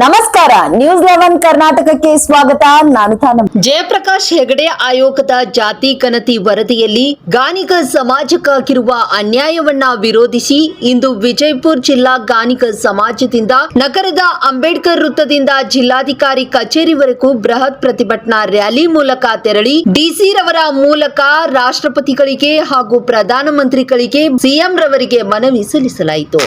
ನಮಸ್ಕಾರ, ನ್ಯೂಸ್ 11 ಕರ್ನಾಟಕಕ್ಕೆ ಸ್ವಾಗತ. ನಾನು ತಾನಂ. ಜಯಪ್ರಕಾಶ್ ಹೆಗಡೆ ಆಯೋಗದ ಜಾತಿ ಗಣತಿ ವರದಿಯಲ್ಲಿ ಗಾಣಿಗ ಸಮಾಜಕ್ಕಾಗಿರುವ ಅನ್ಯಾಯವನ್ನ ವಿರೋಧಿಸಿ ಇಂದು ವಿಜಯಪುರ ಜಿಲ್ಲಾ ಗಾಣಿಗ ಸಮಾಜದಿಂದ ನಗರದ ಅಂಬೇಡ್ಕರ್ ವೃತ್ತದಿಂದ ಜಿಲ್ಲಾಧಿಕಾರಿ ಕಚೇರಿವರೆಗೂ ಬೃಹತ್ ಪ್ರತಿಭಟನಾ ರ್ಯಾಲಿ ಮೂಲಕ ತೆರಳಿ ಡಿಸಿ ರವರ ಮೂಲಕ ರಾಷ್ಟ್ರಪತಿಗಳಿಗೆ ಹಾಗೂ ಪ್ರಧಾನಮಂತ್ರಿಗಳಿಗೆ ಸಿಎಂ ರವರಿಗೆ ಮನವಿ ಸಲ್ಲಿಸಲಾಯಿತು.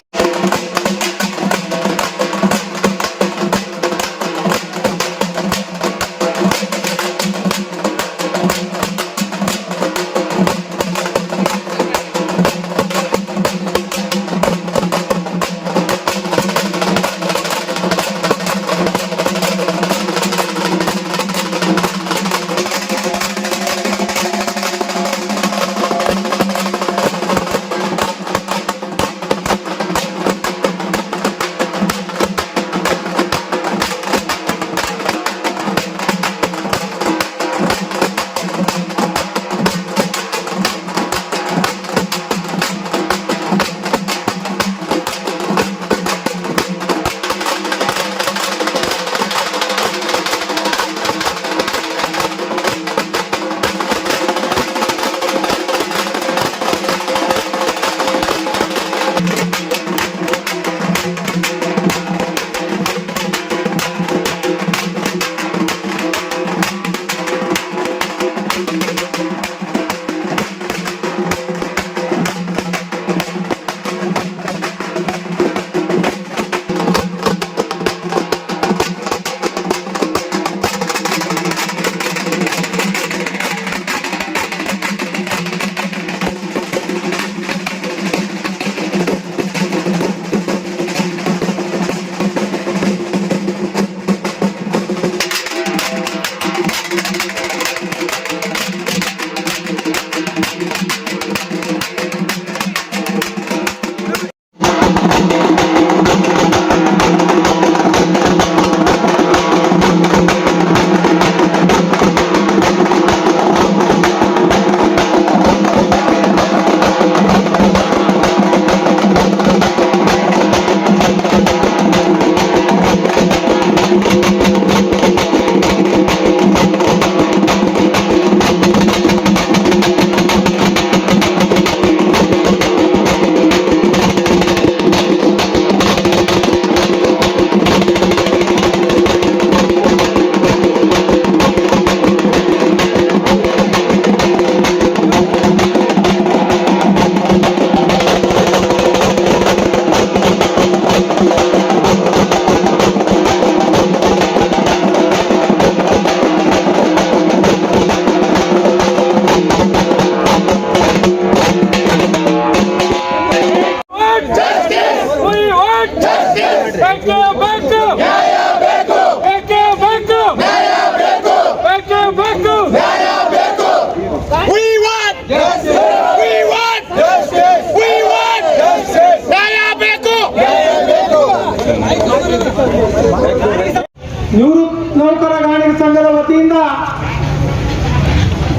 ನಿವೃತ್ತ ನೌಕರ ಗಾಣಿಗ ಸಂಘದ ವತಿಯಿಂದ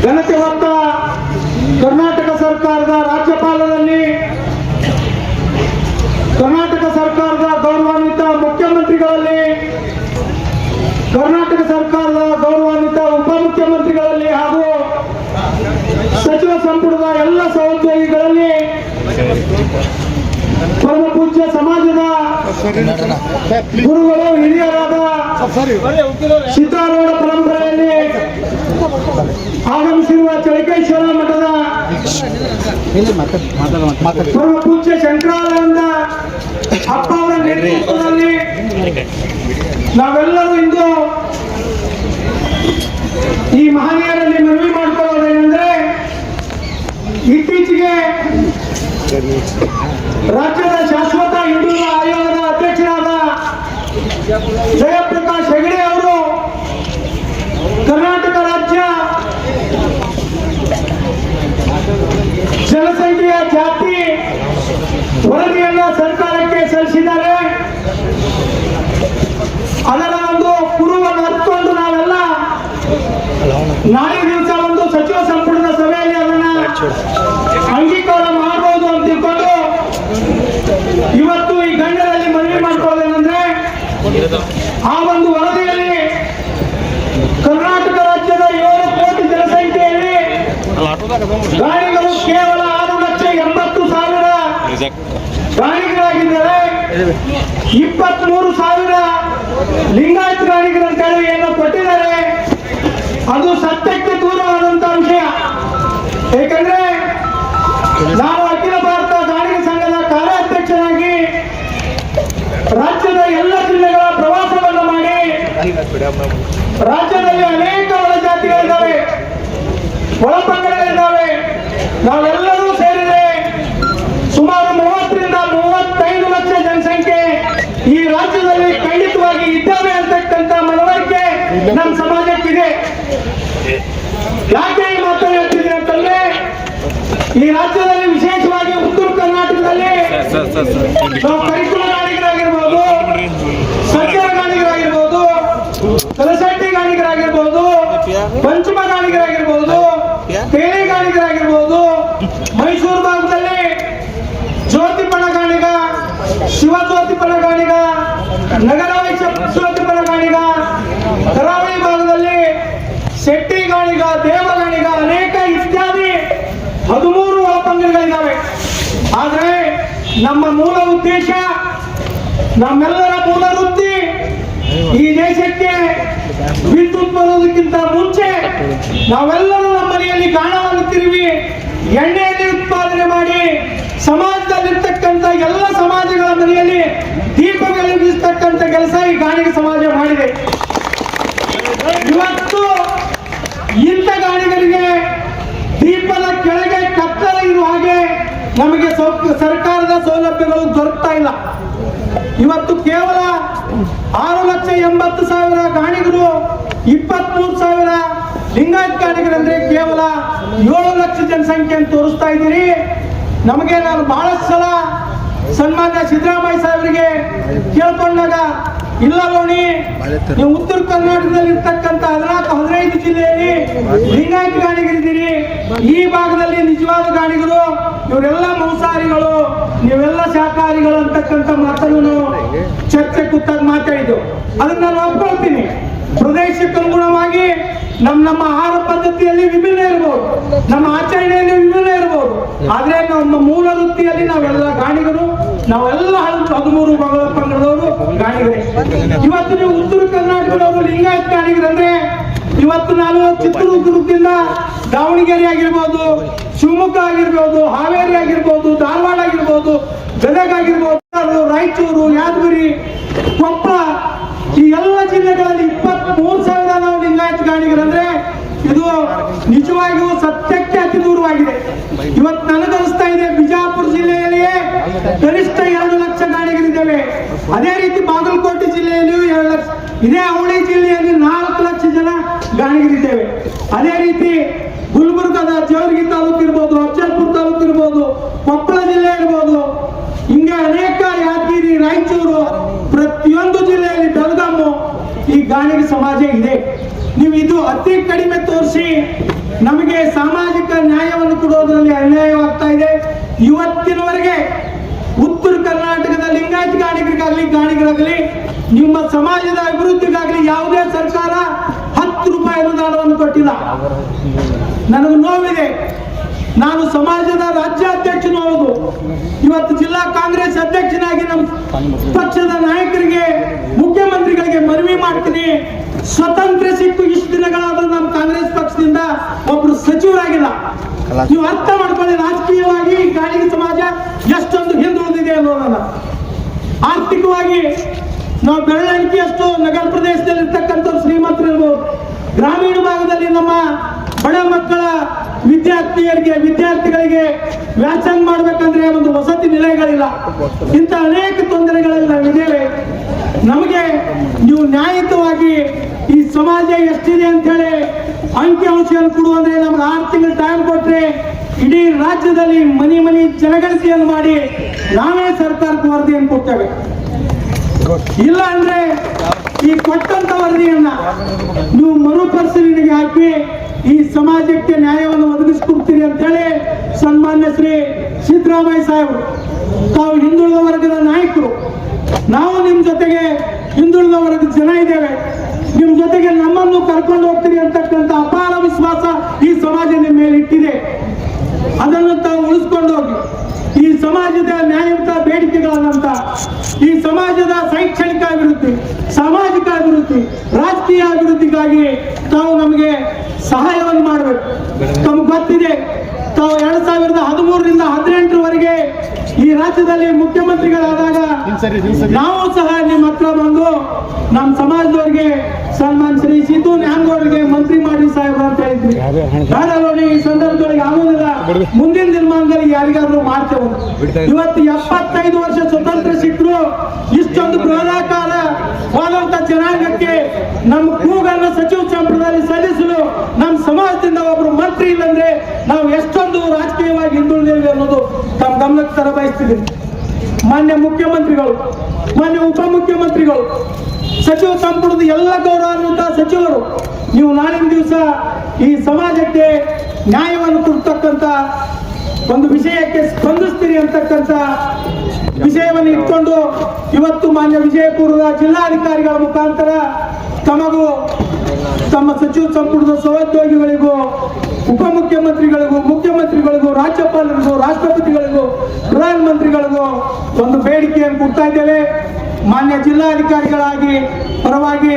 ಘನತೆ ಹೊತ್ತ ಕರ್ನಾಟಕ ಸರ್ಕಾರದ ರಾಜ್ಯಪಾಲರಲ್ಲಿ, ಕರ್ನಾಟಕ ಸರ್ಕಾರದ ಗೌರವಾನ್ವಿತ ಮುಖ್ಯಮಂತ್ರಿಗಳಲ್ಲಿ, ಕರ್ನಾಟಕ ಸರ್ಕಾರದ ಗೌರವಾನ್ವಿತ ಉಪಮುಖ್ಯಮಂತ್ರಿಗಳಲ್ಲಿ ಹಾಗೂ ಸಚಿವ ಸಂಪುಟದ ಎಲ್ಲ ಸಹೋದ್ಯೋಗಿಗಳಲ್ಲಿ ಪರಮ ಪೂಜ್ಯ ಸಮಾಜದ ಗುರುಗಳು ಹಿರಿಯರಾದ ಸಿದ್ದಾರೂಢ ಪರಂಪರೆಯಲ್ಲಿ ಆಗಮಿಸಿರುವ ಚಳಿಕೇಶ್ವರ ಮಠದ ಪರಮ ಪೂಜ್ಯ ಶಂಕರಾನಂದ ಅಪ್ಪ ಅವರ ನೇತೃತ್ವದಲ್ಲಿ ನಾವೆಲ್ಲರೂ ಇಂದು ಈ ಮಹನೀಯರಲ್ಲಿ ಮನವಿ ಮಾಡಿಕೊಳ್ಳೋದೇನೆಂದರೆ, ಇತ್ತೀಚೆಗೆ ರಾಜ್ಯದ ಶಾಶ್ವತ ಹಿಂದುಳಿದ ಆಯೋಗದ ಅಧ್ಯಕ್ಷರಾದ ಜಯಪ್ರಕಾಶ್ ಹೆಗಡೆ ಅವರು ಕರ್ನಾಟಕ ರಾಜ್ಯ ಜನಸಂಖ್ಯೆಯ ಜಾತಿ ವರದಿಯನ್ನು ಸರ್ಕಾರಕ್ಕೆ ಸಲ್ಲಿಸಿದ್ದಾರೆ. ಅದರ ಒಂದು ಕುರುವನ್ನು ಹತ್ಕೊಂಡು ನಾವೆಲ್ಲ ನಾಳೆ ದಿವಸ ಒಂದು ಸಚಿವ ಸಂಪುಟದ ಸಭೆಯಲ್ಲಿ ಅದನ್ನ ಅಂಗೀಕಾರ ಮಾಡಬಹುದು ಅಂತ ತಿಳ್ಕೊಂಡು ಇವತ್ತು ಈ ಗಣ್ಯರಲ್ಲಿ ಮನವಿ ಮಾಡ್ಕೊಳ್ಳೋದೇನೆಂದ್ರೆ, ಆ ಒಂದು ವರದಿಯಲ್ಲಿ ಕರ್ನಾಟಕ ರಾಜ್ಯದ 7 ಕೋಟಿ ಜನಸಂಖ್ಯೆಯಲ್ಲಿ ಗಾಣಿಗರು ಕೇವಲ 6,80,000 ಗಾಣಿಗರಾಗಿದ್ದಾರೆ. 23,000 ಲಿಂಗಾಯತ ಗಾಣಿಗರು ಅಂತ ಹೇಳಿ ಏನೋ ಕೊಟ್ಟಿದ್ದಾರೆ. ಅದು ಸತ್ಯಕ್ಕೆ ದೂರವಾದಂತ ವಿಷಯ. ಏಕೆಂದ್ರೆ ನಾನು ಅಖಿಲ ಭಾರತ ಗಾಣಿಗ ಸಂಘದ ಕಾರ್ಯಾಧ್ಯಕ್ಷನಾಗಿ ರಾಜ್ಯದ ಎಲ್ಲ ಜಿಲ್ಲೆಗಳ ಪ್ರವಾಸವನ್ನು ಮಾಡಿ ರಾಜ್ಯದಲ್ಲಿ ಅನೇಕ ಒಳಜಾತಿಗಳಿದ್ದಾವೆ, ಒಳಪಂಗಡಗಳಿದ್ದಾವೆ. ನಾವೆಲ್ಲರೂ ಸೇರಿದೆ ಸುಮಾರು 30ರಿಂದ 35 ಲಕ್ಷ ಜನಸಂಖ್ಯೆ ಈ ರಾಜ್ಯದಲ್ಲಿ ಖಂಡಿತವಾಗಿ ಇದ್ದಾವೆ ಅಂತಕ್ಕಂಥ ಮನವರಿಕೆ ನಮ್ಮ ಸಮಾಜಕ್ಕಿದೆ. ಯಾಕೆ ಈ ಮಾತನ್ನು ಹೇಳ್ತಿದ್ದೀನಿ ಅಂತಂದ್ರೆ, ಈ ರಾಜ್ಯದಲ್ಲಿ ವಿಶೇಷವಾಗಿ ಉತ್ತರ ಕರ್ನಾಟಕದಲ್ಲಿ ನಾವು ಕರಿಕುಲ ಗಾಣಿಗರಾಗಿರ್ಬೋದು, ಸಜ್ಜರ ಗಾಣಿಗರಾಗಿರ್ಬೋದು, ಕಲಸಟ್ಟಿ ಗಾಣಿಗರಾಗಿರ್ಬೋದು, ಪಂಚಮ ಗಾಣಿಗರಾಗಿರ್ಬೋದು, ತೇಲಿ ಗಾಣಿಗರಾಗಿರ್ಬೋದು, ಮೈಸೂರು ಭಾಗದಲ್ಲಿ ಜ್ಯೋತಿಪಣ ಗಾಣಿಗ, ಶಿವಜ್ಯೋತಿಪಣ ಗಾಣಿಗ, ನಗರ ವೈಶ್ಯ ಜ್ಯೋತಿಪಣ ಗಾಣಿಗ, ಕರಾವಳಿ ಭಾಗದಲ್ಲಿ ಶೆಟ್ಟಿ ಗಾಣಿಗ, ದೇವ ಗಾಣಿಗ, ಅನೇಕ ಇತ್ಯಾದಿ 13 ಒಳಪಂಗಡಗಳಿದ್ದಾವೆ. ಆದ್ರೆ ನಮ್ಮ ಮೂಲ ಉದ್ದೇಶ, ನಮ್ಮೆಲ್ಲರ ಮೂಲ ವೃತ್ತಿ ಈ ದೇಶಕ್ಕೆ ವಿದ್ಯುತ್ ಬರೋದಕ್ಕಿಂತ ಮುಂಚೆ ನಾವೆಲ್ಲರೂ ನಮ್ಮ ಮನೆಯಲ್ಲಿ ಗಾಣವನ್ನು ತಿರುವಿ ಎಣ್ಣೆಯಲ್ಲಿ ಉತ್ಪಾದನೆ ಮಾಡಿ ಸಮಾಜದಲ್ಲಿರ್ತಕ್ಕಂಥ ಎಲ್ಲ ಸಮಾಜಗಳ ಮನೆಯಲ್ಲಿ ದೀಪ ಬೆಳಗಿಸ್ತಕ್ಕಂಥ ಕೆಲಸ ಈ ಗಾಣಿಗ ಸಮಾಜ ಮಾಡಿದೆ. ಇವತ್ತು ಇಂಥ ಗಾಣಿಗರಿಗೆ ದೀಪದ ಕೆಳಗೆ ಕತ್ತಲ ಇರುವ ಹಾಗೆ ನಮಗೆ ಸರ್ಕಾರದ ಸೌಲಭ್ಯಗಳು ದೊರಕ್ತಾ ಇಲ್ಲ. ಇವತ್ತು ಕೇವಲ 6,80,000 ಗಾಣಿಗರು, 23,000 ಲಿಂಗಾಯತ ಗಾಣಿಗರಂದ್ರೆ ಕೇವಲ 7 ಲಕ್ಷ ಜನಸಂಖ್ಯೆ ಅಂತ ತೋರಿಸ್ತಾ ಇದ್ದೀರಿ. ನಮಗೆ ನಾನು ಬಹಳಷ್ಟು ಸಲ ಸನ್ಮಾನ್ಯ ಸಿದ್ದರಾಮಯ್ಯ ಸಾಹೇಬರಿಗೆ ಕೇಳ್ಕೊಂಡಾಗ, ಇಲ್ಲ ನೋಡಿ, ನೀವು ಉತ್ತರ ಕರ್ನಾಟಕದಲ್ಲಿ ಇರ್ತಕ್ಕಂಥ 14-15 ಜಿಲ್ಲೆಯಲ್ಲಿ ಲಿಂಗಾಯತ ಗಾಣಿಗರಿದ್ದೀರಿ, ಈ ಭಾಗದಲ್ಲಿ ನಿಜವಾದ ಗಾಣಿಗರು ಇವರೆಲ್ಲ ಮಾಂಸಾಹಾರಿಗಳು, ನೀವೆಲ್ಲ ಶಾಕಾಹಾರಿಗಳು ಅಂತಕ್ಕಂಥ ಮಾತನ್ನು ನಾವು ಚರ್ಚೆ ಕೂತಾಗ ಮಾತಾಡಿದ್ದೆವು. ಅದನ್ನ ನಾನು ಒಪ್ಕೊಳ್ತೀನಿ. ಪ್ರದೇಶಕ್ಕೆ ಅನುಗುಣವಾಗಿ ನಮ್ಮ ಆಹಾರ ಪದ್ಧತಿಯಲ್ಲಿ ವಿಭಿನ್ನ ಇರಬಹುದು, ನಮ್ಮ ಆಚರಣೆಯಲ್ಲಿ ವಿಭಿನ್ನ ಇರಬಹುದು, ಆದ್ರೆ ನಮ್ಮ ಮೂಲ ವೃತ್ತಿಯಲ್ಲಿ ನಾವೆಲ್ಲ ಗಾಣಿಗರು, ನಾವೆಲ್ಲ 13 ಪಂಗಡದವರು ಗಾಣಿಗರೇ. ಇವತ್ತು ನೀವು ಉತ್ತರ ಕರ್ನಾಟಕದವರು ಲಿಂಗಾಯತ ಗಾಣಿಗರಂದ್ರೆ, ಇವತ್ತು ನಾನು ಚಿತ್ರದುರ್ಗದಿಂದ ದಾವಣಗೆರೆ ಆಗಿರ್ಬೋದು, ಶಿವಮೊಗ್ಗ ಆಗಿರ್ಬೋದು, ಹಾವೇರಿ ಆಗಿರ್ಬೋದು, ಧಾರವಾಡ ಆಗಿರ್ಬೋದು, ಗದಗ ಆಗಿರ್ಬೋದು, ರಾಯಚೂರು, ಯಾದಗಿರಿ, ಕೊಪ್ಪಳ, ಈ ಎಲ್ಲ ಜಿಲ್ಲೆಗಳಲ್ಲಿ 23,000 ನಾವು ಲಿಂಗಾಯತ ಗಾಣಿಗರಂದ್ರೆ ಇದು ನಿಜವಾಗಿಯೂ ಸತ್ಯಕ್ಕೆ ಅತಿ ದೂರವಾಗಿದೆ. ಇವತ್ತು ನನಗನಿಸ್ತಾ ಇದೆ, ಬಿಜಾಪುರ ಜಿಲ್ಲೆಯಲ್ಲಿಯೇ ಗರಿಷ್ಠ 2 ಲಕ್ಷ ಗಾಣಿಗರಿದ್ದೇವೆ. ಅದೇ ರೀತಿ ಬಾಗಲಕೋಟೆ ಜಿಲ್ಲೆಯಲ್ಲಿಯೂ 2 ಲಕ್ಷ, ಇದೇ ಅವಳಿ ಜಿಲ್ಲೆಯಲ್ಲಿ 4 ಲಕ್ಷ ಜನ ಗಾಣಿಗರಿದ್ದೇವೆ. ಅದೇ ರೀತಿ ಗುಲ್ಬರ್ಗದ ಜೇವರ್ಗಿ ತಾಲೂಕು ಇರ್ಬೋದು, ಅಫಜಲ್ಪುರ ತಾಲೂಕು ಇರ್ಬೋದು, ಕೊಪ್ಪಳ ಜಿಲ್ಲೆ ಇರ್ಬೋದು, ಹಿಂಗೆ ಅನೇಕ, ಯಾದಗಿರಿ, ರಾಯಚೂರು, ಪ್ರತಿಯೊಂದು ಜಿಲ್ಲೆಯಲ್ಲಿ ಬೆಳಗಾಮು ಈ ಗಾಣಿಗ ಸಮಾಜ ಇದೆ. ನೀವು ಇದು ಅತಿ ಕಡಿಮೆ ತೋರಿಸಿ ನಮಗೆ ಸಾಮಾಜಿಕ ನ್ಯಾಯವನ್ನು ಕೊಡೋದ್ರಲ್ಲಿ ಅನ್ಯಾಯವಾಗ್ತಾ ಇದೆ. ಇವತ್ತಿನವರೆಗೆ ಉತ್ತರ ಕರ್ನಾಟಕದ ಲಿಂಗಾಯತ ಗಾಣಿಗರಾಗಲಿ ನಿಮ್ಮ ಸಮಾಜದ ಅಭಿವೃದ್ಧಿಗಾಗಲಿ ಯಾವುದೇ ಸರ್ಕಾರ 10 ರೂಪಾಯಿ ಅನುದಾನವನ್ನು ಕೊಟ್ಟಿಲ್ಲ. ನನಗೆ ನೋವಿದೆ. ನಾನು ಸಮಾಜದ ರಾಜ್ಯಾಧ್ಯಕ್ಷನು ಹೌದು. ಇವತ್ತು ಜಿಲ್ಲಾ ಕಾಂಗ್ರೆಸ್ ಅಧ್ಯಕ್ಷನಾಗಿ ನಮ್ಮ ಪಕ್ಷದ ನಾಯಕರಿಗೆ, ಮುಖ್ಯಮಂತ್ರಿಗಳಿಗೆ ಮನವಿ ಮಾಡ್ತೀನಿ, ಸ್ವತಂತ್ರ ಸಿಕ್ಕು ಇಷ್ಟು ದಿನಗಳಾದ್ರೂ ನಮ್ಮ ಕಾಂಗ್ರೆಸ್ ಪಕ್ಷದಿಂದ ಒಬ್ರು ಸಚಿವರಾಗಿಲ್ಲ. ನೀವು ಅರ್ಥ ಮಾಡ್ಕೊಳ್ಳಿ, ರಾಜಕೀಯವಾಗಿ ಗಾಣಿಗ ಸಮಾಜ ಎಷ್ಟೊಂದು ಹಿಂದುಳಿದಿದೆ ಅನ್ನೋದನ್ನ. ಆರ್ಥಿಕವಾಗಿ ನಾವು ಬೆರಳೆಣಿಕೆಯಷ್ಟು ನಗರ ಪ್ರದೇಶದಲ್ಲಿ ಇರ್ತಕ್ಕಂಥವ್ರು ಶ್ರೀಮಂತರು ಇರ್ಬೋದು, ಗ್ರಾಮೀಣ ಭಾಗದಲ್ಲಿ ನಮ್ಮ ಬಡ ಮಕ್ಕಳ ವಿದ್ಯಾರ್ಥಿಗಳಿಗೆ ವ್ಯಾಸಂಗ ಮಾಡ್ಬೇಕಂದ್ರೆ ಒಂದು ವಸತಿ ನಿಲಯಗಳಿಲ್ಲ. ಇಂಥ ಅನೇಕ ತೊಂದರೆಗಳಲ್ಲಿ ನಾವಿದ್ದೇವೆ. ನಮಗೆ ನೀವು ನ್ಯಾಯಯುತವಾಗಿ ಈ ಸಮಾಜ ಎಷ್ಟಿದೆ ಅಂತ ಹೇಳಿ ಅಂಕಿಅಂಶವನ್ನು ಕೊಡುವಂದ್ರೆ ನಮ್ಗೆ 6 ತಿಂಗಳು ಟೈಮ್ ಕೊಟ್ರೆ ಇಡೀ ರಾಜ್ಯದಲ್ಲಿ ಮನೆ ಜನಗಣತಿಯನ್ನು ಮಾಡಿ ನಾವೇ ಸರ್ಕಾರಕ್ಕೆ ವರದಿಯನ್ನು ಕೊಡ್ತೇವೆ. ಇಲ್ಲ ಅಂದ್ರೆ ಈ ಕೊಟ್ಟಂತ ವರದಿಯನ್ನ ನೀವು ಮರುಪರಿಶೀಲನೆಗೆ ಹಾಕಿ ಈ ಸಮಾಜಕ್ಕೆ ನ್ಯಾಯವನ್ನು ಒದಗಿಸಿಕೊಡ್ತೀರಿ ಅಂತ ಹೇಳಿ ಸನ್ಮಾನ್ಯ ಶ್ರೀ ಸಿದ್ದರಾಮಯ್ಯ ಸಾಹೇಬರು, ತಾವು ಹಿಂದುಳಿದ ವರ್ಗದ ನಾಯಕರು, ನಾವು ನಿಮ್ಮ ಜೊತೆಗೆ ಹಿಂದುಳಿದ ವರ್ಗದ ಜನ ಇದ್ದೇವೆ, ನಿಮ್ಮ ಜೊತೆಗೆ ನಮ್ಮನ್ನು ಕರ್ಕೊಂಡು ಹೋಗ್ತೀರಿ ಅಂತಕ್ಕಂಥ ಅಪಾರ ವಿಶ್ವಾಸ ಈ ಸಮಾಜ ನಿಮ್ಮ ಮೇಲೆ ಇಟ್ಟಿದೆ. ಅದನ್ನು ತಾವು ಉಳಿಸ್ಕೊಂಡು ಹೋಗಿ. ಈ ಸಮಾಜದ ನ್ಯಾಯಯುತ ಬೇಡಿಕೆಗಳಾದಂತ ಈ ಸಮಾಜದ ಶೈಕ್ಷಣಿಕ ಅಭಿವೃದ್ಧಿ, ಸಾಮಾಜಿಕ ಅಭಿವೃದ್ಧಿ, ರಾಜಕೀಯ ಅಭಿವೃದ್ಧಿಗಾಗಿ ತಾವು ನಮಗೆ ಸಹಾಯವನ್ನು ಮಾಡಬೇಕು. ತಮಗೆ ಗೊತ್ತಿದೆ, ತಾವು 2013ರಿಂದ 2018ರವರೆಗೆ ಈ ರಾಜ್ಯದಲ್ಲಿ ಮುಖ್ಯಮಂತ್ರಿಗಳಾದಾಗ ನಾವು ಸಹ ನಿಮ್ಮ ಹತ್ರ ಬಂದು ನಮ್ಮ ಸಮಾಜದವರಿಗೆ ಸನ್ಮಾನ್ ಶ್ರೀ ಸಿದ್ದು ನ್ಯಾಂಗೋಡ್ಗೆ ಮಂತ್ರಿ ಮಾಡಿ ಸಾಹೇಬ್ರು ಅಂತ ಹೇಳಿದ್ವಿ. ಕಾಡಲೋಣಿ ಈ ಸಂದರ್ಭದೊಳಗೆ ಆಗುವುದಿಲ್ಲ, ಮುಂದಿನ ದಿನಮಾನದಲ್ಲಿ ಯಾರಿಗಾದ್ರೂ ಮಾಡ್ತೇವೆ. ಇವತ್ತು 75 ವರ್ಷ ಸ್ವತಂತ್ರ ಸಿಕ್ಕರು ಇಷ್ಟೊಂದು ಬೃಹದಾಕಾರವಾದಂತ ಜನಾಂಗಕ್ಕೆ ನಮ್ಮ ಕೂಗನ್ನು ಸಚಿವ ಸಂಪುಟದಲ್ಲಿ ಸಲ್ಲಿಸಲು ನಮ್ಮ ಸಮಾಜದಿಂದ ಒಬ್ರು ಮಂತ್ರಿ ಇಲ್ಲಂದ್ರೆ ನಾವು ಎಷ್ಟೊಂದು ರಾಜಕೀಯವಾಗಿ ಹಿಂದುಳಿದೇವೆ ಅನ್ನೋದು ತಮ್ಮ ಗಮನಕ್ಕೆ ತರ ಬಯಸ್ತಿದ್ದೀನಿ. ಮಾನ್ಯ ಮುಖ್ಯಮಂತ್ರಿಗಳು, ಮಾನ್ಯ ಉಪಮುಖ್ಯಮಂತ್ರಿಗಳು, ಸಚಿವ ಸಂಪುಟದ ಎಲ್ಲ ಗೌರವಾನ್ವಿತ ಸಚಿವರು, ನೀವು ನಾಳಿನ ದಿವಸ ಈ ಸಮಾಜಕ್ಕೆ ನ್ಯಾಯವನ್ನು ಕೊಡ್ತಕ್ಕಂಥ ಒಂದು ವಿಷಯಕ್ಕೆ ಸ್ಪಂದಿಸ್ತೀರಿ ಅಂತಕ್ಕಂಥ ವಿಷಯವನ್ನು ಇಟ್ಕೊಂಡು ಇವತ್ತು ಮಾನ್ಯ ವಿಜಯಪುರದ ಜಿಲ್ಲಾಧಿಕಾರಿಗಳ ಮುಖಾಂತರ ತಮಗೂ ತಮ್ಮ ಸಚಿವ ಸಂಪುಟದ ಸಹೋದ್ಯೋಗಿಗಳಿಗೂ ಉಪಮುಖ್ಯಮಂತ್ರಿಗಳಿಗೂ ಮುಖ್ಯಮಂತ್ರಿಗಳಿಗೂ ರಾಜ್ಯಪಾಲರಿಗೂ ರಾಷ್ಟ್ರಪತಿಗಳಿಗೂ ಪ್ರಧಾನಮಂತ್ರಿಗಳಿಗೂ ಒಂದು ಬೇಡಿಕೆಯನ್ನು ಕೊಡ್ತಾ ಇದ್ದೇವೆ. ಮಾನ್ಯ ಜಿಲ್ಲಾಧಿಕಾರಿಗಳಾಗಿ ಪರವಾಗಿ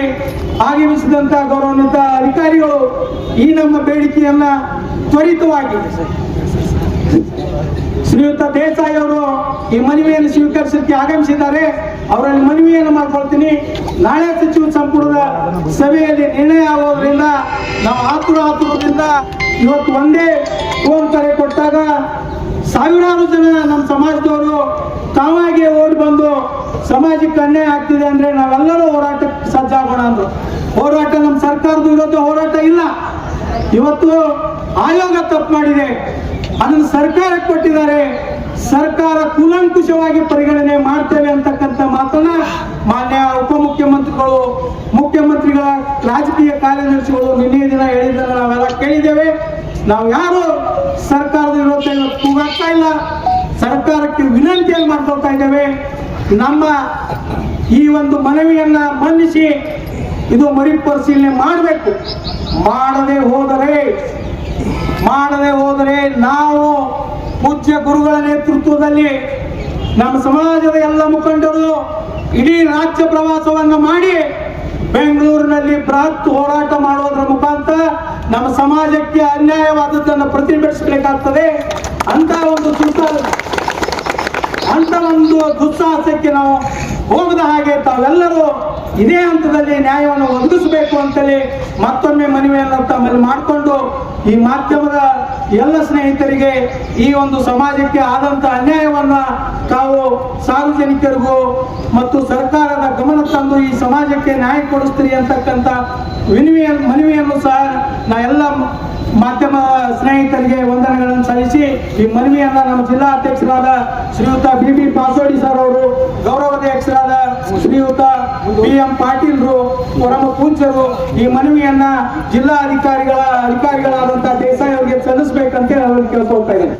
ಆಗಮಿಸಿದಂತ ಗೌರವಾನ್ವಿತ ಅಧಿಕಾರಿಗಳು ಈ ನಮ್ಮ ಬೇಡಿಕೆಯನ್ನ ತ್ವರಿತವಾಗಿ ಶ್ರೀಯುತ ದೇಸಾಯಿ ಅವರು ಈ ಮನವಿಯನ್ನು ಸ್ವೀಕರಿಸಲಿಕ್ಕೆ ಆಗಮಿಸಿದ್ದಾರೆ. ಅವರಲ್ಲಿ ಮನವಿಯನ್ನು ಮಾಡ್ಕೊಳ್ತೀನಿ. ನಾಳೆ ಸಚಿವ ಸಂಪುಟದ ಸಭೆಯಲ್ಲಿ ನಿರ್ಣಯ ಆಗೋದ್ರಿಂದ ನಾವು ಆತುರದಿಂದ ಇವತ್ತು ಒಂದೇ ಫೋನ್ ಕರೆ ಕೊಟ್ಟಾಗ ಸಾವಿರಾರು ಜನ ನಮ್ಮ ಸಮಾಜದವರು ತಾವಾಗಿಯೇ ಓಡಿ ಬಂದು ಸಮಾಜಕ್ಕೆ ಅನ್ಯಾಯ ಆಗ್ತಿದೆ ಅಂದ್ರೆ ನಾವೆಲ್ಲರೂ ಹೋರಾಟಕ್ಕೆ ಸಜ್ಜಾಗೋಣ ಅಂದ್ರು. ಹೋರಾಟ ನಮ್ಮ ಸರ್ಕಾರದ ವಿರುದ್ಧ ಹೋರಾಟ ಇಲ್ಲ. ಇವತ್ತು ಆಯೋಗ ತಪ್ಪು ಮಾಡಿದೆ, ಅದನ್ನು ಸರ್ಕಾರಕ್ಕೆ ಕೊಟ್ಟಿದ್ದಾರೆ. ಸರ್ಕಾರ ಕೂಲಂಕುಷವಾಗಿ ಪರಿಗಣನೆ ಮಾಡ್ತೇವೆ ಅಂತಕ್ಕಂಥ ಮಾತನ್ನ ಮಾನ್ಯ ಉಪಮುಖ್ಯಮಂತ್ರಿಗಳು, ಮುಖ್ಯಮಂತ್ರಿಗಳ ರಾಜಕೀಯ ಕಾರ್ಯದರ್ಶಿಗಳು ನಿನ್ನೆ ದಿನ ಹೇಳಿದ್ದನ್ನು ನಾವೆಲ್ಲ ಕೇಳಿದ್ದೇವೆ. ನಾವು ಯಾರು ಸರ್ಕಾರದ ವಿರುದ್ಧ ಕೂಗಾಗ್ತಾ ಇಲ್ಲ, ಸರ್ಕಾರಕ್ಕೆ ವಿನಂತಿಯನ್ನು ಮಾಡ್ಕೊಳ್ತಾ ಇದ್ದೇವೆ. ನಮ್ಮ ಈ ಒಂದು ಮನವಿಯನ್ನ ಮನ್ನಿಸಿ ಇದು ಮರುಪರಿಶೀಲನೆ ಮಾಡಬೇಕು. ಮಾಡದೆ ಹೋದರೆ ನಾವು ಪೂಜ್ಯ ಗುರುಗಳ ನೇತೃತ್ವದಲ್ಲಿ ನಮ್ಮ ಸಮಾಜದ ಎಲ್ಲ ಮುಖಂಡರು ಇಡೀ ರಾಜ್ಯ ಪ್ರವಾಸವನ್ನ ಮಾಡಿ ಬೆಂಗಳೂರಿನಲ್ಲಿ ಬೃಹತ್ ಹೋರಾಟ ಮಾಡೋದ್ರ ಮುಖಾಂತರ ನಮ್ಮ ಸಮಾಜಕ್ಕೆ ಅನ್ಯಾಯವಾದದ್ದನ್ನು ಪ್ರತಿಭಟಿಸಬೇಕಾಗ್ತದೆ. ಅಂತ ಒಂದು ದುಸ್ಸಾಹಸಕ್ಕೆ ನಾವು ಹೋಗದ ಹಾಗೆ ತಾವೆಲ್ಲರೂ ಇದೇ ಹಂತದಲ್ಲಿ ನ್ಯಾಯವನ್ನು ಒದಗಿಸಬೇಕು ಅಂತೇಳಿ ಮತ್ತೊಮ್ಮೆ ಮನವಿಯನ್ನು ತಮ್ಮಲ್ಲಿ ಮಾಡಿಕೊಂಡು ಈ ಮಾಧ್ಯಮದ ಎಲ್ಲ ಸ್ನೇಹಿತರಿಗೆ ಈ ಒಂದು ಸಮಾಜಕ್ಕೆ ಆದಂತ ಅನ್ಯಾಯವನ್ನ ತಾವು ಸಾರ್ವಜನಿಕರಿಗೂ ಮತ್ತು ಸರ್ಕಾರದ ಗಮನ ತಂದು ಈ ಸಮಾಜಕ್ಕೆ ನ್ಯಾಯ ಕೊಡಿಸ್ತೀರಿ ಅಂತಕ್ಕಂಥ ಮನವಿಯನ್ನು ಸಹ ನಾ ಎಲ್ಲ ಮಾಧ್ಯಮ ಸ್ನೇಹಿತರಿಗೆ ವಂದನೆಗಳನ್ನು ಸಲ್ಲಿಸಿ ಈ ಮನವಿಯನ್ನ ನಮ್ಮ ಜಿಲ್ಲಾ ಅಧ್ಯಕ್ಷರಾದ ಶ್ರೀಯುತ ಬಿ ಪಾಸೋಡಿ ಸರ್ ಅವರು, ಗೌರವಾಧ್ಯಕ್ಷರಾದ ಶ್ರೀಯುತ BM ಪಾಟೀಲ್ರು, ಪರಮ ಪೂಜ್ಯರು ಈ ಮನವಿಯನ್ನ ಜಿಲ್ಲಾ ಅಧಿಕಾರಿಗಳಾದಂತ ದೇಸಾಯಿ ಅವರಿಗೆ ಸಲ್ಲಿಸಬೇಕಂತ ಅವ್ರಿಗೆ ಕೇಳ್ಕೊಳ್ತಾ ಇದ್ದೇನೆ.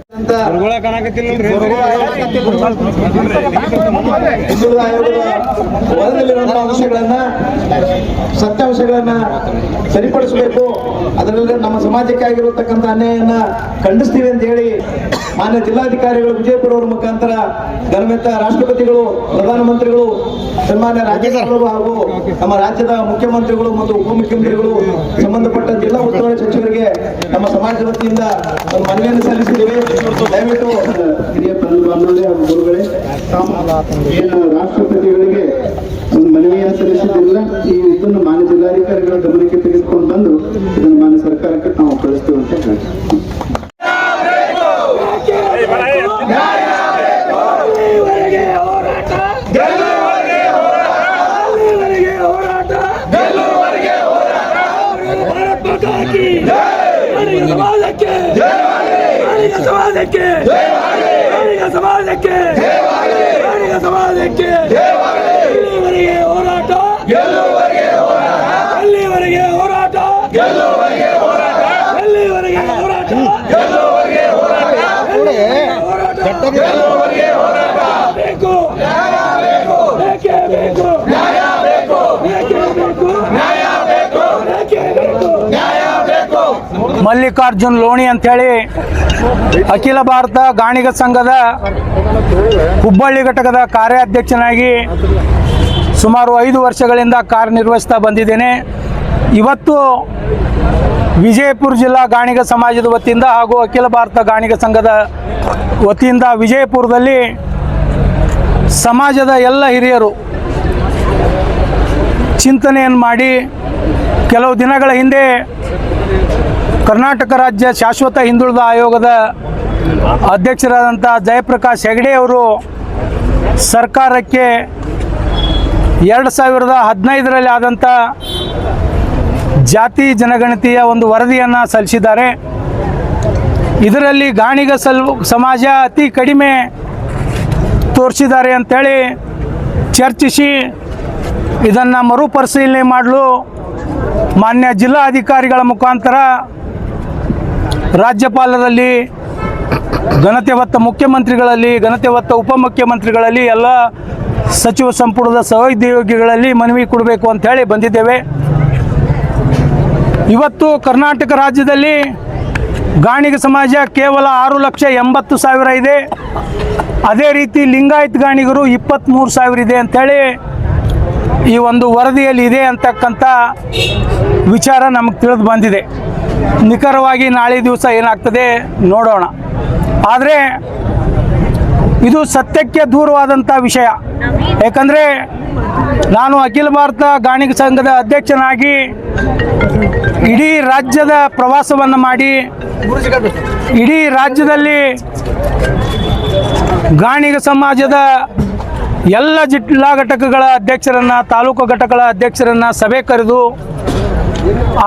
ಅಂಶಗಳನ್ನ ಸತ್ಯಾಂಶಗಳನ್ನ ಸರಿಪಡಿಸಬೇಕು, ಅದರಲ್ಲಿ ನಮ್ಮ ಸಮಾಜಕ್ಕೆ ಆಗಿರತಕ್ಕಂಥ ಅನ್ಯಾಯವನ್ನ ಖಂಡಿಸ್ತೀವಿ ಅಂತ ಹೇಳಿ ಮಾನ್ಯ ಜಿಲ್ಲಾಧಿಕಾರಿಗಳು ವಿಜಯಪುರ ಅವರ ಮುಖಾಂತರ ಗಣಮಿತ ರಾಷ್ಟ್ರಪತಿಗಳು, ಪ್ರಧಾನಮಂತ್ರಿಗಳು, ಸನ್ಮಾನ್ಯ ರಾಜ್ಯಪಾಲರು ಹಾಗೂ ನಮ್ಮ ರಾಜ್ಯದ ಮುಖ್ಯಮಂತ್ರಿಗಳು ಮತ್ತು ಉಪಮುಖ್ಯಮಂತ್ರಿಗಳು, ಸಂಬಂಧಪಟ್ಟ ಜಿಲ್ಲಾ ಉಸ್ತುವಾರಿ ಸಚಿವರಿಗೆ ನಮ್ಮ ಸಮಾಜದ ವತಿಯಿಂದ ಒಂದು ಮನವಿಯನ್ನು ಸಲ್ಲಿಸಿದ್ದೇವೆ. ದಯವಿಟ್ಟು ಹಿರಿಯ ಬಾಂಧವ್ಯ ಗುರುಗಳೇ, ಏನು ರಾಷ್ಟ್ರಪತಿಗಳಿಗೆ ಒಂದು ಮನವಿಯನ್ನು ಸಲ್ಲಿಸಿದ್ದಿಲ್ಲ, ಈ ಇದನ್ನು ಮಾನ್ಯ ಜಿಲ್ಲಾಧಿಕಾರಿಗಳ ಗಮನಕ್ಕೆ ತೆಗೆದುಕೊಂಡು ಬಂದು ಇದನ್ನು ಮಾನ್ಯ ಸರ್ಕಾರಕ್ಕೆ ನಾವು ಕಳಿಸ್ತೇವೆ ಅಂತ ಹೇಳ್ತೀವಿ. ಬೇಕು ಮಲ್ಲಿಕಾರ್ಜುನ್ ಲೋಣಿ ಅಂಥೇಳಿ ಅಖಿಲ ಭಾರತ ಗಾಣಿಗ ಸಂಘದ ಹುಬ್ಬಳ್ಳಿ ಘಟಕದ ಕಾರ್ಯಾಧ್ಯಕ್ಷನಾಗಿ ಸುಮಾರು 5 ವರ್ಷಗಳಿಂದ ಕಾರ್ಯನಿರ್ವಹಿಸ್ತಾ ಬಂದಿದ್ದೇನೆ. ಇವತ್ತು ವಿಜಯಪುರ ಜಿಲ್ಲಾ ಗಾಣಿಗ ಸಮಾಜದ ವತಿಯಿಂದ ಹಾಗೂ ಅಖಿಲ ಭಾರತ ಗಾಣಿಗ ಸಂಘದ ವತಿಯಿಂದ ವಿಜಯಪುರದಲ್ಲಿ ಸಮಾಜದ ಎಲ್ಲ ಹಿರಿಯರು ಚಿಂತನೆಯನ್ನು ಮಾಡಿ ಕೆಲವು ದಿನಗಳ ಹಿಂದೆ ಕರ್ನಾಟಕ ರಾಜ್ಯ ಶಾಶ್ವತ ಹಿಂದುಳಿದ ಆಯೋಗದ ಅಧ್ಯಕ್ಷರಾದಂಥ ಜಯಪ್ರಕಾಶ್ ಹೆಗಡೆ ಅವರು ಸರ್ಕಾರಕ್ಕೆ 2015ರಲ್ಲಿ ಆದಂಥ ಜಾತಿ ಜನಗಣತಿಯ ಒಂದು ವರದಿಯನ್ನು ಸಲ್ಲಿಸಿದ್ದಾರೆ. ಇದರಲ್ಲಿ ಗಾಣಿಗ ಸಮಾಜ ಅತಿ ಕಡಿಮೆ ತೋರಿಸಿದ್ದಾರೆ ಅಂಥೇಳಿ ಚರ್ಚಿಸಿ ಇದನ್ನು ಮರುಪರಿಶೀಲನೆ ಮಾಡಲು ಮಾನ್ಯ ಜಿಲ್ಲಾಧಿಕಾರಿಗಳ ಮುಖಾಂತರ ರಾಜ್ಯಪಾಲರಲ್ಲಿ, ಘನತೆ ಹೊತ್ತ ಮುಖ್ಯಮಂತ್ರಿಗಳಲ್ಲಿ, ಘನತೆ ಹೊತ್ತ ಉಪಮುಖ್ಯಮಂತ್ರಿಗಳಲ್ಲಿ, ಎಲ್ಲ ಸಚಿವ ಸಂಪುಟದ ಸಹೋದ್ಯೋಗಿಗಳಲ್ಲಿ ಮನವಿ ಕೊಡಬೇಕು ಅಂಥೇಳಿ ಬಂದಿದ್ದೇವೆ. ಇವತ್ತು ಕರ್ನಾಟಕ ರಾಜ್ಯದಲ್ಲಿ ಗಾಣಿಗ ಸಮಾಜ ಕೇವಲ 6,80,000 ಇದೆ. ಅದೇ ರೀತಿ ಲಿಂಗಾಯತ್ ಗಾಣಿಗರು 23,000 ಇದೆ ಅಂಥೇಳಿ ಈ ಒಂದು ವರದಿಯಲ್ಲಿ ಇದೆ ಅಂತಕ್ಕಂಥ ವಿಚಾರ ನಮಗೆ ತಿಳಿದು ಬಂದಿದೆ. ನಿಖರವಾಗಿ ನಾಳೆ ದಿವಸ ಏನಾಗ್ತದೆ ನೋಡೋಣ. ಆದರೆ ಇದು ಸತ್ಯಕ್ಕೆ ದೂರವಾದಂಥ ವಿಷಯ. ಯಾಕಂದರೆ ನಾನು ಅಖಿಲ ಭಾರತ ಗಾಣಿಗ ಸಂಘದ ಅಧ್ಯಕ್ಷನಾಗಿ ಇಡೀ ರಾಜ್ಯದ ಪ್ರವಾಸವನ್ನು ಮಾಡಿ ಇಡೀ ರಾಜ್ಯದಲ್ಲಿ ಗಾಣಿಗ ಸಮಾಜದ ಎಲ್ಲ ಜಿಲ್ಲಾ ಘಟಕಗಳ ಅಧ್ಯಕ್ಷರನ್ನು, ತಾಲೂಕು ಘಟಕಗಳ ಅಧ್ಯಕ್ಷರನ್ನು ಸಭೆ ಕರೆದು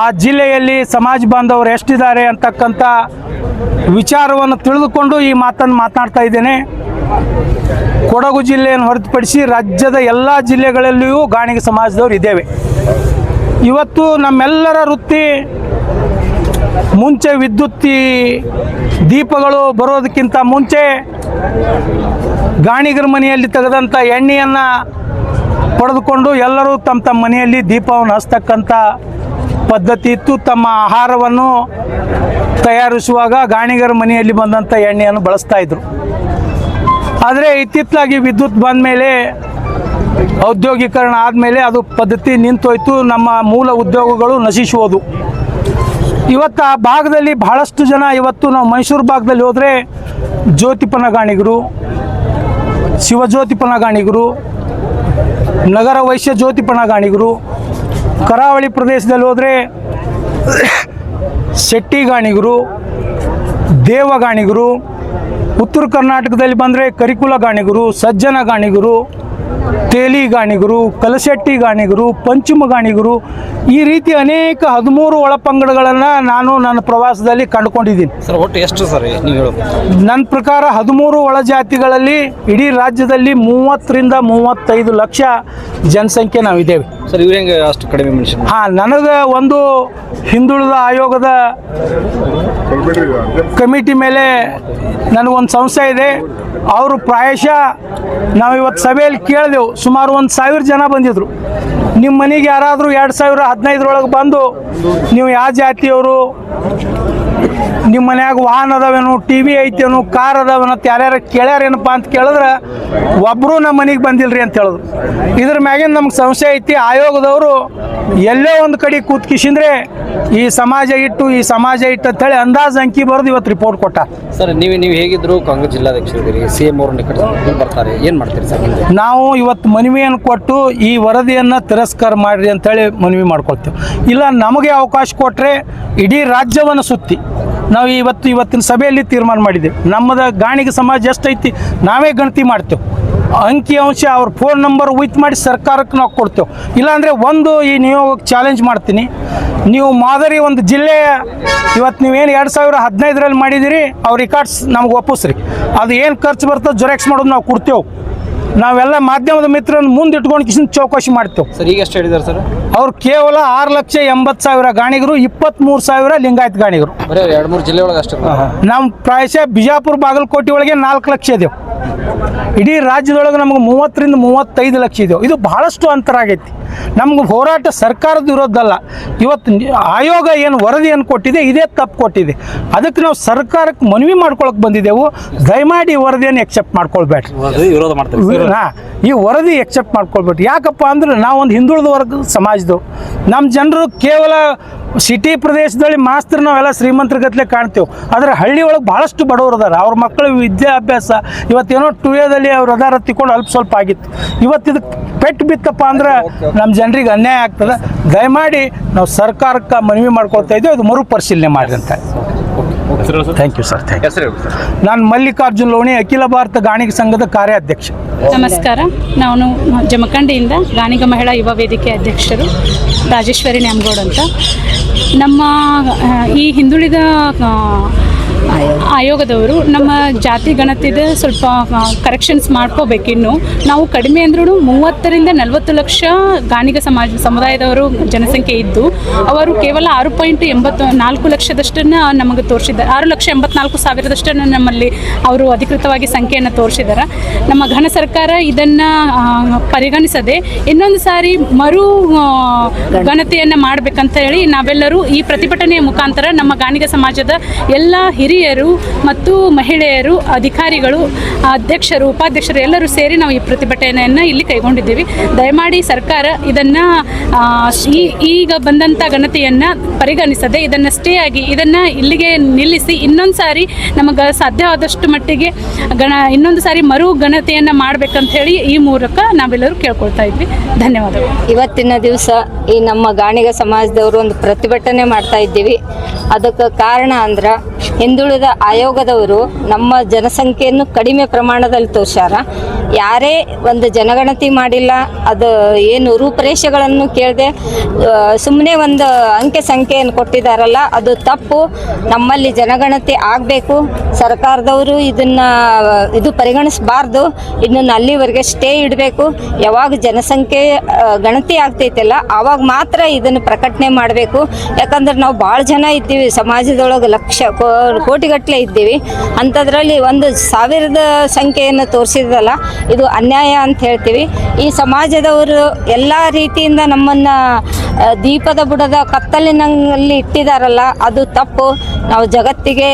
ಆ ಜಿಲ್ಲೆಯಲ್ಲಿ ಸಮಾಜ ಬಾಂಧವರು ಎಷ್ಟಿದ್ದಾರೆ ಅಂತಕ್ಕಂಥ ವಿಚಾರವನ್ನು ತಿಳಿದುಕೊಂಡು ಈ ಮಾತನ್ನು ಮಾತನಾಡ್ತಾ ಇದ್ದೇನೆ. ಕೊಡಗು ಜಿಲ್ಲೆಯನ್ನು ಹೊರತುಪಡಿಸಿ ರಾಜ್ಯದ ಎಲ್ಲ ಜಿಲ್ಲೆಗಳಲ್ಲಿಯೂ ಗಾಣಿಗ ಸಮಾಜದವರು ಇದ್ದೇವೆ. ಇವತ್ತು ನಮ್ಮೆಲ್ಲರ ವೃತ್ತಿ ಮುಂಚೆ ವಿದ್ಯುತ್ ದೀಪಗಳು ಬರೋದಕ್ಕಿಂತ ಮುಂಚೆ ಗಾಣಿಗರ ಮನೆಯಲ್ಲಿ ತೆಗೆದಂಥ ಎಣ್ಣೆಯನ್ನು ಪಡೆದುಕೊಂಡು ಎಲ್ಲರೂ ತಮ್ಮ ಮನೆಯಲ್ಲಿ ದೀಪವನ್ನು ಹಚ್ಚತಕ್ಕಂಥ ಪದ್ಧತಿ ಇತ್ತು. ತಮ್ಮ ಆಹಾರವನ್ನು ತಯಾರಿಸುವಾಗ ಗಾಣಿಗರ ಮನೆಯಲ್ಲಿ ಬಂದಂಥ ಎಣ್ಣೆಯನ್ನು ಬಳಸ್ತಾ ಇದ್ರು. ಆದರೆ ಇತ್ತಿತ್ತಲಾಗಿ ವಿದ್ಯುತ್ ಬಂದ ಮೇಲೆ, ಔದ್ಯೋಗೀಕರಣ ಆದಮೇಲೆ ಅದು ಪದ್ಧತಿ ನಿಂತೋಯ್ತು. ನಮ್ಮ ಮೂಲ ಉದ್ಯೋಗಗಳು ನಶಿಸುವುದು. ಇವತ್ತು ಆ ಭಾಗದಲ್ಲಿ ಬಹಳಷ್ಟು ಜನ, ಇವತ್ತು ನಾವು ಮೈಸೂರು ಭಾಗದಲ್ಲಿ ಹೋದರೆ ಜ್ಯೋತಿಪನ ಗಾಣಿಗರು, ಶಿವಜ್ಯೋತಿಪನ ಗಾಣಿಗರು, ನಗರ ವೈಶ್ಯ ಜ್ಯೋತಿಪನ ಗಾಣಿಗರು, ಕರಾವಳಿ ಪ್ರದೇಶದಲ್ಲಿ ಹೋದರೆ ಶೆಟ್ಟಿ ಗಾಣಿಗರು, ದೇವ ಗಾಣಿಗರು, ಉತ್ತರ ಕರ್ನಾಟಕದಲ್ಲಿ ಬಂದರೆ ಕರಿಕುಲ ಗಾಣಿಗರು, ಸಜ್ಜನ ಗಾಣಿಗರು, ತೇಲಿ ಗಾಣಿಗರು, ಕಲಶೆಟ್ಟಿ ಗಾಣಿಗರು, ಪಂಚಮ ಗಾಣಿಗರು, ಈ ರೀತಿ ಅನೇಕ 13 ಒಳಪಂಗಡಗಳನ್ನು ನಾನು ನನ್ನ ಪ್ರವಾಸದಲ್ಲಿ ಕಂಡುಕೊಂಡಿದ್ದೀನಿ. ಸರ್ ಒಟ್ಟು ಎಷ್ಟು ಸರ್ ನೀವು ಹೇಳೋದು? ನನ್ನ ಪ್ರಕಾರ 13 ಒಳ ಜಾತಿಗಳಲ್ಲಿ ಇಡೀ ರಾಜ್ಯದಲ್ಲಿ 30ರಿಂದ 35 ಲಕ್ಷ ಜನಸಂಖ್ಯೆ ನಾವಿದ್ದೇವೆ. ಸರ್ ಇವ್ರು ಹೆಂಗೆ ಅಷ್ಟು ಕಡಿಮೆ ಮನುಷ್ಯರು? ಹಾಂ, ನನಗೆ ಒಂದು ಹಿಂದುಳಿದ ಆಯೋಗದ ಕಮಿಟಿ ಮೇಲೆ ನನಗೊಂದು ಸಂಸ್ಥೆ ಇದೆ. ಅವರು ಪ್ರಾಯಶಃ ನಾವು ಇವತ್ತು ಸಭೆಯಲ್ಲಿ ಕೇಳಿದೆವು, ಸುಮಾರು 1,000 ಜನ ಬಂದಿದ್ದರು. ನಿಮ್ಮ ಮನೆಗೆ ಯಾರಾದರೂ 2015 ಬಂದು ನೀವು ಯಾವ ಜಾತಿಯವರು, ನಿಮ್ಮ ಮನ್ಯಾಗ ವಾಹನ ಅದಾವೇನು, ಟಿ ವಿ ಐತೇನು, ಕಾರ್ ಅದಾವೇನು ಅಂತ ಯಾರ್ಯಾರು ಕೇಳ್ಯಾರೇನಪ್ಪ ಅಂತ ಕೇಳಿದ್ರೆ ಒಬ್ಬರು ನಮ್ಮ ಮನೆಗೆ ಬಂದಿಲ್ಲರಿ ಅಂತ ಹೇಳಿದ್ರು. ಇದ್ರ ಮ್ಯಾಗಿನ ನಮ್ಗೆ ಸಂಶಯ ಐತಿ, ಆಯೋಗದವರು ಎಲ್ಲೋ ಒಂದು ಕಡೆ ಕೂತ್ಕಿಸಿಂದ್ರೆ ಈ ಸಮಾಜ ಇಟ್ಟು ಅಂತೇಳಿ ಅಂದಾಜು ಅಂಕಿ ಬರೆದು ಇವತ್ತು ರಿಪೋರ್ಟ್ ಕೊಟ್ಟ. ಸರ್ ನೀವು ಹೇಗಿದ್ರು ಕಾಂಗ್ರೆಸ್ ಜಿಲ್ಲಾಧ್ಯಕ್ಷರಿದ್ದೀರಿ, CM ಅವ್ರ ನಿಕಟ ಬರ್ತಾರೆ, ಏನು ಮಾಡ್ತೀರಿ ಸರ್? ನಾವು ಇವತ್ತು ಮನವಿಯನ್ನು ಕೊಟ್ಟು ಈ ವರದಿಯನ್ನು ತಿರಸ್ಕಾರ ಮಾಡಿರಿ ಅಂತೇಳಿ ಮನವಿ ಮಾಡ್ಕೊಳ್ತೇವೆ. ಇಲ್ಲ, ನಮಗೆ ಅವಕಾಶ ಕೊಟ್ಟರೆ ಇಡೀ ರಾಜ್ಯವನ್ನು ಸುತ್ತಿ ನಾವು ಇವತ್ತಿನ ಸಭೆಯಲ್ಲಿ ತೀರ್ಮಾನ ಮಾಡಿದ್ದೇವೆ. ನಮ್ಮದ ಗಾಣಿಗ ಸಮಾಜ ಎಷ್ಟೈತಿ ನಾವೇ ಗಣತಿ ಮಾಡ್ತೇವೆ. ಅಂಕಿ ಅಂಶ ಅವ್ರ ಫೋನ್ ನಂಬರ್ ವಿತ್ ಮಾಡಿ ಸರ್ಕಾರಕ್ಕೆ ನಾವು ಕೊಡ್ತೇವೆ. ಇಲ್ಲಾಂದರೆ ಒಂದು ಈ ನಿಯೋಗಕ್ಕೆ ಚಾಲೆಂಜ್ ಮಾಡ್ತೀನಿ, ನೀವು ಮಾದರಿ ಒಂದು ಜಿಲ್ಲೆಯ ಇವತ್ತು ನೀವೇನು 2015ರಲ್ಲಿ ಮಾಡಿದ್ದೀರಿ, ಅವ್ರ ರಿಕಾರ್ಡ್ಸ್ ನಮ್ಗೆ ಒಪ್ಪಿಸ್ರಿ. ಅದು ಏನು ಖರ್ಚು ಬರ್ತದೆ ಜೆರಾಕ್ಸ್ ಮಾಡೋದು ನಾವು ಕೊಡ್ತೇವೆ. ನಾವೆಲ್ಲ ಮಾಧ್ಯಮದ ಮಿತ್ರರನ್ನು ಮುಂದೆ ಇಟ್ಕೊಂಡು ಕಿಶನ್ ಚೌಕಾಶಿ ಮಾಡ್ತೇವೆ. ಸರ್ ಈಗ ಎಷ್ಟು ಹೇಳಿದ್ದಾರೆ ಸರ್? ಅವ್ರು ಕೇವಲ 6,80,000 ಗಾಣಿಗರು, 23,000 ಲಿಂಗಾಯತ್ ಗಾಣಿಗರು. ಬರೀ 2-3 ಜಿಲ್ಲೆ ಒಳಗೆ ಅಷ್ಟೇ. ನಮ್ಮ ಪ್ರಾಯಶಃ ಬಿಜಾಪುರ ಬಾಗಲಕೋಟೆ ಒಳಗೆ 4 ಲಕ್ಷ ಇದೇವೆ. ಇಡೀ ರಾಜ್ಯದೊಳಗೆ ನಮ್ಗೆ 30ರಿಂದ 35 ಲಕ್ಷ ಇದೆವು. ಇದು ಬಹಳಷ್ಟು ಅಂತರ ಆಗೈತಿ. ನಮ್ಗೆ ಹೋರಾಟ ಸರ್ಕಾರದ ವಿರೋಧ ಅಲ್ಲ. ಇವತ್ತು ಆಯೋಗ ಏನು ವರದಿಯನ್ನು ಕೊಟ್ಟಿದೆ ಇದೇ ತಪ್ಪು ಕೊಟ್ಟಿದೆ. ಅದಕ್ಕೆ ನಾವು ಸರ್ಕಾರಕ್ಕೆ ಮನವಿ ಮಾಡ್ಕೊಳಕ್ಕೆ ಬಂದಿದ್ದೆವು. ದಯಮಾಡಿ ಈ ವರದಿಯನ್ನು ಎಕ್ಸೆಪ್ಟ್ ಮಾಡ್ಕೊಳ್ಬೇಡ್ರಿ. ವಿರೋಧ ಮಾಡ್ತಾರೆ. ಈ ವರದಿ ಎಕ್ಸೆಪ್ಟ್ ಮಾಡ್ಕೊಳ್ಬೇಡ್ರಿ. ಯಾಕಪ್ಪ ಅಂದ್ರೆ ನಾವೊಂದು ಹಿಂದುಳಿದ ವರ್ಗ ಸಮಾಜದವು. ನಮ್ಮ ಜನರು ಕೇವಲ ಸಿಟಿ ಪ್ರದೇಶದಲ್ಲಿ ಮಾತ್ರ ನಾವೆಲ್ಲ ಶ್ರೀಮಂತರ ಗತ್ಲೆ ಕಾಣ್ತೇವೆ. ಆದರೆ ಹಳ್ಳಿ ಒಳಗೆ ಭಾಳಷ್ಟು ಬಡವರು ಅದಾರ. ಅವ್ರ ಮಕ್ಕಳ ವಿದ್ಯಾಭ್ಯಾಸ ಇವತ್ತೇನೋ 2Aದಲ್ಲಿ ಅವ್ರು ಅದಾರ ತಿಳ್ಕೊಂಡು ಅಲ್ಪ ಸ್ವಲ್ಪ ಆಗಿತ್ತು. ಇವತ್ತಿದು ಪೆಟ್ಟು ಬಿತ್ತಪ್ಪ ಅಂದ್ರೆ ನಮ್ಮ ಜನರಿಗೆ ಅನ್ಯಾಯ ಆಗ್ತದೆ. ದಯಮಾಡಿ ನಾವು ಸರ್ಕಾರಕ್ಕೆ ಮನವಿ ಮಾಡ್ಕೊಳ್ತಾ ಇದ್ದೇವೆ, ಅದು ಮರುಪರಿಶೀಲನೆ ಮಾಡಿ ಅಂತ. Thank you sir. ನಾನು ಮಲ್ಲಿಕಾರ್ಜುನ್ ಲೋಣಿ, ಅಖಿಲ ಭಾರತ ಗಾಣಿಗ ಸಂಘದ ಕಾರ್ಯಾಧ್ಯಕ್ಷ. ನಮಸ್ಕಾರ. ನಾನು ಜಮಖಂಡಿಯಿಂದ ಗಾಣಿಗ ಮಹಿಳಾ ಯುವ ವೇದಿಕೆ ಅಧ್ಯಕ್ಷರು ರಾಜೇಶ್ವರಿ ನ್ಯಾಮಗೌಡ್ ಅಂತ. ನಮ್ಮ ಈ ಹಿಂದುಳಿದ ಆಯೋಗದವರು ನಮ್ಮ ಜಾತಿ ಗಣತಿದ ಸ್ವಲ್ಪ ಕರೆಕ್ಷನ್ಸ್ ಮಾಡ್ಕೋಬೇಕಿನ್ನು. ನಾವು ಕಡಿಮೆ ಅಂದ್ರೂ 30ರಿಂದ 40 ಲಕ್ಷ ಗಾಣಿಗ ಸಮುದಾಯದವರು ಜನಸಂಖ್ಯೆ ಇದ್ದು ಅವರು ಕೇವಲ 6.84 ಲಕ್ಷದಷ್ಟನ್ನು ನಮಗೆ ತೋರಿಸಿದ್ದಾರೆ. 6,84,000ದಷ್ಟನ್ನು ನಮ್ಮಲ್ಲಿ ಅವರು ಅಧಿಕೃತವಾಗಿ ಸಂಖ್ಯೆಯನ್ನು ತೋರಿಸಿದ್ದಾರೆ. ನಮ್ಮ ಘನ ಸರ್ಕಾರ ಇದನ್ನು ಪರಿಗಣಿಸದೆ ಇನ್ನೊಂದು ಸಾರಿ ಮರು ಗಣತಿಯನ್ನು ಮಾಡಬೇಕಂತ ಹೇಳಿ ನಾವೆಲ್ಲರೂ ಈ ಪ್ರತಿಭಟನೆಯ ಮುಖಾಂತರ ನಮ್ಮ ಗಾಣಿಗ ಸಮಾಜದ ಎಲ್ಲ ಹಿರಿಯರು ಮತ್ತು ಮಹಿಳೆಯರು, ಅಧಿಕಾರಿಗಳು, ಅಧ್ಯಕ್ಷರು, ಉಪಾಧ್ಯಕ್ಷರು ಎಲ್ಲರೂ ಸೇರಿ ನಾವು ಈ ಪ್ರತಿಭಟನೆಯನ್ನು ಇಲ್ಲಿ ಕೈಗೊಂಡಿದ್ದೀವಿ. ದಯಮಾಡಿ ಸರ್ಕಾರ ಇದನ್ನು ಈಗ ಬಂದಂಥ ಗಣತಿಯನ್ನು ಪರಿಗಣಿಸದೆ ಇದನ್ನು ಸ್ಟೇ ಆಗಿ ಇದನ್ನು ಇಲ್ಲಿಗೆ ನಿಲ್ಲಿಸಿ ಇನ್ನೊಂದು ಸಾರಿ ನಮಗೆ ಸಾಧ್ಯವಾದಷ್ಟು ಮಟ್ಟಿಗೆ ಇನ್ನೊಂದು ಸಾರಿ ಮರು ಗಣತಿಯನ್ನು ಮಾಡಬೇಕಂತ ಹೇಳಿ ಈ ಮೂಲಕ ನಾವೆಲ್ಲರೂ ಕೇಳ್ಕೊಳ್ತಾ ಇದ್ವಿ. ಧನ್ಯವಾದಗಳು. ಇವತ್ತಿನ ದಿವಸ ಈ ನಮ್ಮ ಗಾಣಿಗ ಸಮಾಜದವರು ಒಂದು ಪ್ರತಿಭಟನೆ ಮಾಡ್ತಾ ಇದ್ದೀವಿ. ಅದಕ್ಕೆ ಕಾರಣ ಅಂದ್ರೆ ಹಿಂದುಳಿದ ಆಯೋಗದವರು ನಮ್ಮ ಜನಸಂಖ್ಯೆಯನ್ನು ಕಡಿಮೆ ಪ್ರಮಾಣದಲ್ಲಿ ತೋರ್ಸ್ಯಾರ. ಯಾರೇ ಒಂದು ಜನಗಣತಿ ಮಾಡಿಲ್ಲ, ಅದು ಏನು ರೂಪರೇಷೆಗಳನ್ನು ಕೇಳದೆ ಸುಮ್ಮನೆ ಒಂದು ಅಂಕೆ ಸಂಖ್ಯೆಯನ್ನು ಕೊಟ್ಟಿದ್ದಾರಲ್ಲ, ಅದು ತಪ್ಪು. ನಮ್ಮಲ್ಲಿ ಜನಗಣತಿ ಆಗಬೇಕು. ಸರ್ಕಾರದವರು ಇದು ಪರಿಗಣಿಸಬಾರ್ದು. ಇದನ್ನು ಅಲ್ಲಿವರೆಗೆ ಸ್ಟೇ ಇಡಬೇಕು. ಯಾವಾಗ ಜನಸಂಖ್ಯೆ ಗಣತಿ ಆಗ್ತೈತಲ್ಲ ಆವಾಗ ಮಾತ್ರ ಇದನ್ನು ಪ್ರಕಟಣೆ ಮಾಡಬೇಕು. ಯಾಕಂದ್ರೆ ನಾವು ಭಾಳ ಜನ ಇದ್ದೀವಿ ಸಮಾಜದೊಳಗೆ, ಕೋಟಿಗಟ್ಟಲೆ ಇದ್ದೀವಿ. ಅಂಥದ್ರಲ್ಲಿ 1,000 ಸಂಖ್ಯೆಯನ್ನು ತೋರಿಸಿದಲ್ಲ, ಇದು ಅನ್ಯಾಯ ಅಂತ ಹೇಳ್ತೀವಿ. ಈ ಸಮಾಜದವರು ಎಲ್ಲ ರೀತಿಯಿಂದ ನಮ್ಮನ್ನು ದೀಪದ ಬುಡದ ಕತ್ತಲಿನಲ್ಲಿ ಇಟ್ಟಿದ್ದಾರಲ್ಲ, ಅದು ತಪ್ಪು. ನಾವು ಜಗತ್ತಿಗೆ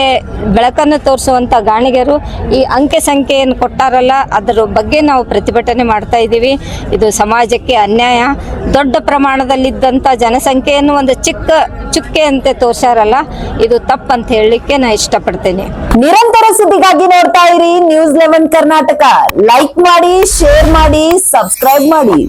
ಬೆಳಕನ್ನು ತೋರಿಸುವಂಥ ಗಾಣಿಗರು ಈ ಅಂಕೆ ಸಂಖ್ಯೆಯನ್ನು ಕೊಟ್ಟಾರಲ್ಲ, ಅದರ ಬಗ್ಗೆ ನಾವು ಪ್ರತಿಭಟನೆ ಮಾಡ್ತಾ ಇದ್ದೀವಿ. ಇದು ಸಮಾಜಕ್ಕೆ ಅನ್ಯಾಯ. ದೊಡ್ಡ ಪ್ರಮಾಣದಲ್ಲಿದ್ದಂಥ ಜನಸಂಖ್ಯೆಯನ್ನು ಒಂದು ಚಿಕ್ಕ ಚುಕ್ಕೆಯಂತೆ ತೋರ್ಸಾರಲ್ಲ, ಇದು ತಪ್ಪಂತ ಹೇಳಲಿಕ್ಕೆ ನಾನು ಇಷ್ಟಪಡ್ತೇನೆ. ನಿರಂತರ ಸುದ್ದಿಗಾಗಿ ನೋಡ್ತಾ ಇರಿ News 11 ಕರ್ನಾಟಕ. ಲೈಕ್ ಮಾಡಿ, ಶೇರ್ ಮಾಡಿ, ಸಬ್ಸ್ಕ್ರೈಬ್ ಮಾಡಿ.